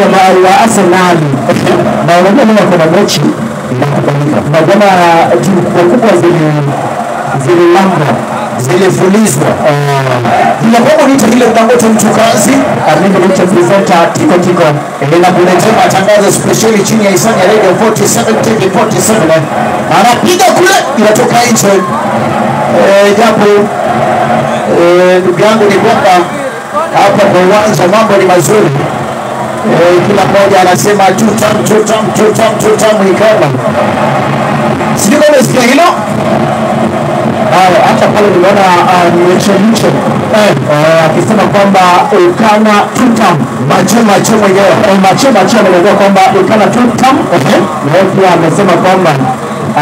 wa Arsenal na wanaona kuna mechi na jana timu kubwa zile lamba zilifulizwa bila kwa nini ile Dangote mtukazi ameniita presenter tiko inakuletea matangazo speciali chini ya Isanya Radio 47 TV 47 anapiga kule inatoka nje japo ndugu yangu ni kwamba hapa kwa uwanja mambo ni mazuri kila mmoja anasema tutam ikala sio kama sikia hilo hata pale nimeona nimechemisha akisema kwamba ukana tutam macho mwenyewe macho anaeleza kwamba ukana tutam na pia amesema kwamba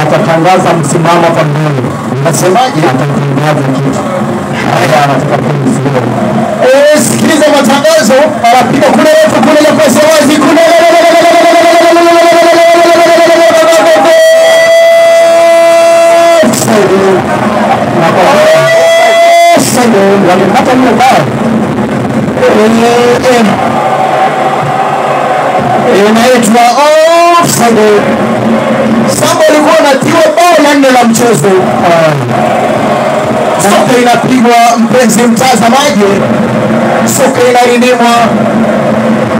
atatangaza msimamo hapa mbele. Unasemaje? Atatangaza kitu haya anataka kumsikia sikiliza matangazo anapiga kule refu kule ya pesa wazi kule walikata ile bao inaitwa offside. Samba alikuwa anatiwa bao la 4 la mchezo. Soka inapigwa mpenzi mtazamaji, soka inarindimwa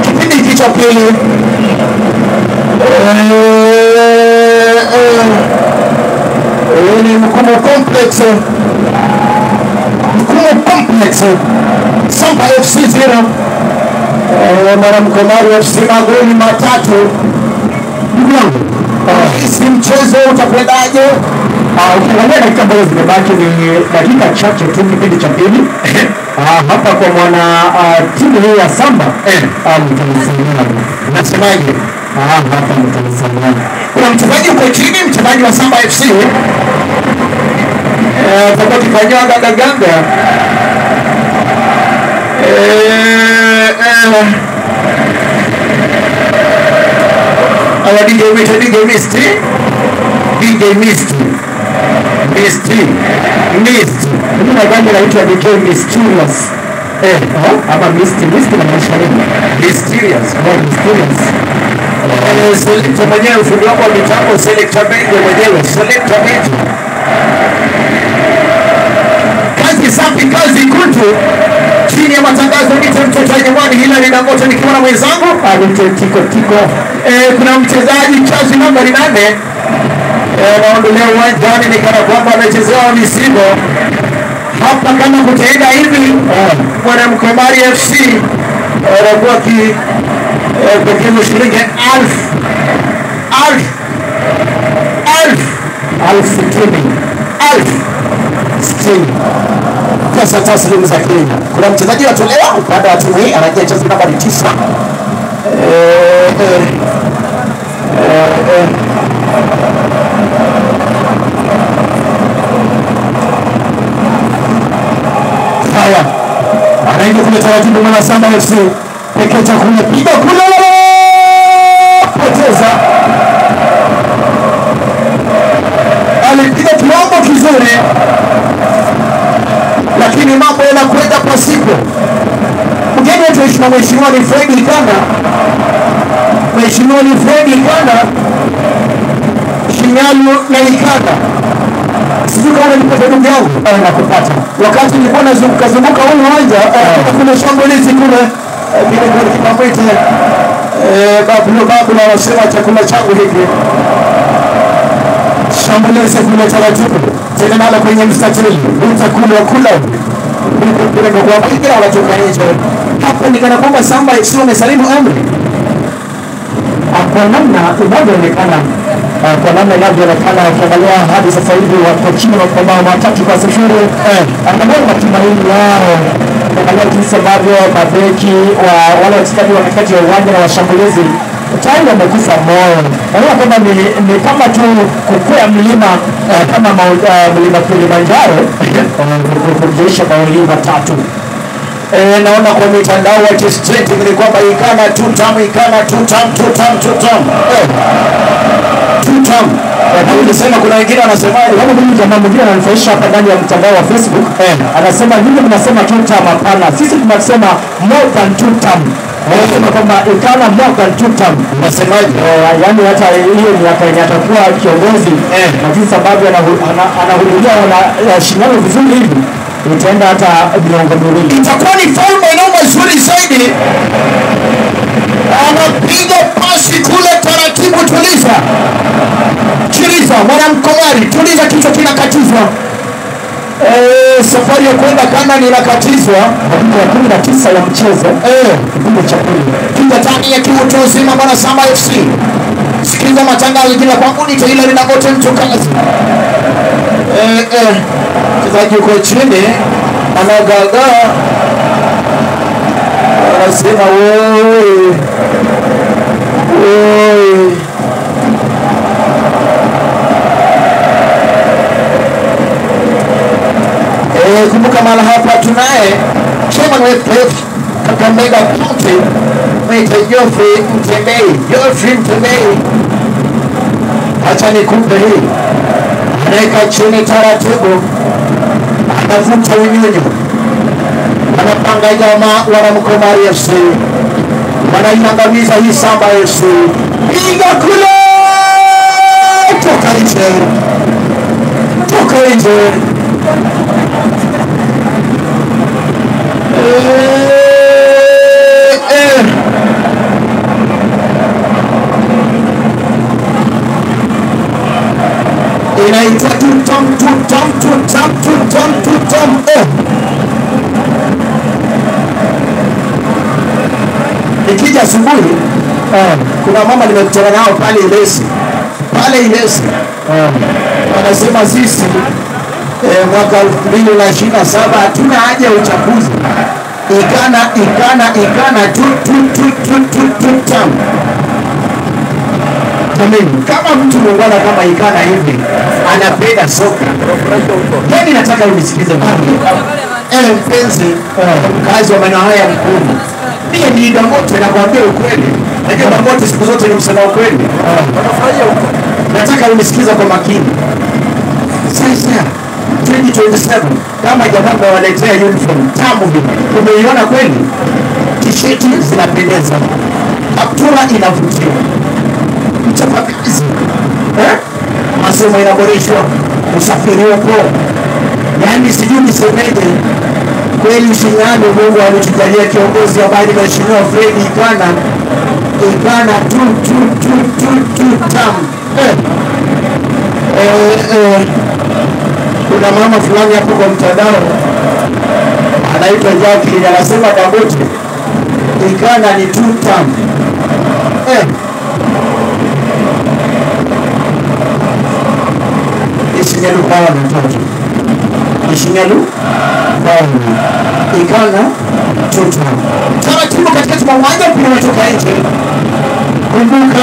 kipindi hiki cha pili. Ni mkumo complex Samba FC 0 mara Mkomari FC magoli 3. Hisi mchezo utapwendaje? Ukiangalia dakika ambazo zimebaki ni dakika chache tu kipindi cha pili. Hapa kwa mwana timu hii ya Samba mtanisamia. Unasemaje? Hapa mtanisamia. Kuna mchezaji uko chini, mchezaji wa Samba FC kwa kifanyaga gaganga our DJ Misty. Mimi nadhani naitwa DJ Mysterious. Ama Misty na mashariki. Mysterious. Selector mwenyewe fundi wako wa mitambo, Selector Bengo mwenyewe, Selector Bengo. Kazi safi, kazi kuntu. Chini ya matangazo mtoto nyumbani hila ni Dangote nikiwa na mwenzangu tiko kuna mchezaji chazi namba 8 anaondolewa uwanjani ni kana kwamba amechezewa misibo hapa. Kama kutaenda hivi mwana Mkomari FC anakuwa pekee shilingi 1060 pesa taslimu za Kenya. Kuna mchezaji watolewa upande wa timu hii anaingia jezi namba 9. Haya anaingia kule taratibu mwana Samba FC Pekecha kule piga kule poteza alipiga kiwango kizuri lakini mambo yanakwenda pasipo. Mgeni wetu mheshimiwa ni Fred Ikanda. Mheshimiwa ni Fred Ikanda. Shinyalu na Ikanda. Sijui kama nipata ndugu yangu nakupata. Wakati nilikuwa nazunguka huu uwanja kuna shambulizi kule bila kwa kipambete babu na wasema chakula changu hiki. Shambulizi kule taratibu. Tena nalo kwenye mstatili. Utakula kula. Bila kwa mpira wanatoka nje. Hapo ni kana kwamba Samba sio amesalimu amri. Kwa namna inavyoonekana ukiangalia hadi sasa hivi wako chini kwa mabao 3-0. Angalau matumaini yao. Angalau jinsi ambavyo mabeki wa wale wachezaji wa katikati ya uwanja na washambulizi tayari wamekufa moyo. Naona kwamba ni kama tu kukwea mlima kama mlima Kilimanjaro kujeisha mawili 3. Naona kwa mitandao wa T-Street ni kwamba ikana tutam. Nilisema kuna wengine wanasema kama mimi jamaa mwingine ananifaisha hapa ndani ya mtandao wa Facebook anasema nyinyi mnasema tutam hapana, sisi tunasema more than tutam. Wanasema kwamba ikana mwaka tutam. Unasemaje? Yaani hata hiyo ni atakuwa kiongozi na jinsi ambavyo anahudhuria na shindano vizuri hivi itaenda hata miongo miwili. Itakuwa ni falme na mazuri zaidi. Anapiga pasi kule taratibu, tuliza. Chiriza, mwanamkomari, tuliza, kichwa kinakatizwa. Safari ya kwenda Kanani inakatizwa. Dakika ya 19 ya mchezo. Kipindi cha pili. Kinga tani ya kiutu uzima mwana Samba FC. Sikiliza matangazo jina kwangu ni Taylor na Gote Mtukazi. Mchezaji uko chini anagaga. Anasema wewe. Kumbuka mala hapa tunaye chairman wa FKF Kakamega County Mr. Geoffrey Mtembei. Acha nikupe hii. Anaweka chini taratibu, anavuta unyunyu, anapanga jamaa wanamkomari FC, wanainangamiza hii Samba FC. Piga kule, toka nje. Inaitwa tutam. Nikija asubuhi kuna mama nimekutana nao pale Ilesi. Wanasema sisi mwaka 2027 hatuna haja ya uchaguzi. Ikana tutam. Jamani, kama mtu muungana kama Ikana hivi anapenda soka, yani nataka unisikize mimi. Mpenzi mkazi wa maeneo haya Mkuu, mimi ni Dangote, nakwambia ukweli. Najua Dangote siku zote ni msema ukweli. Nataka unisikize kwa makini. Sasa 2027 kama jamaa wawaletea uniform tamu hivi, umeiona kweli? T-shirti zinapendeza, kaptura inavutia, mchapakazi, masomo inaboreshwa, usafiri upo. Yani sijui nisemeje, kweli Shinyano Mungu alitujalia kiongozi ambaye ni Mheshimiwa Fred Ikana tamu. Kuna mama fulani hapo kwa mtandao anaitwa Jacqueline, anasema Dangote Ikana ni tutam. Ishinyalu kwa mtoto. Ishinyalu kwa Ikana tutam. Taratibu katika uwanja mpira unatoka nje. Kumbuka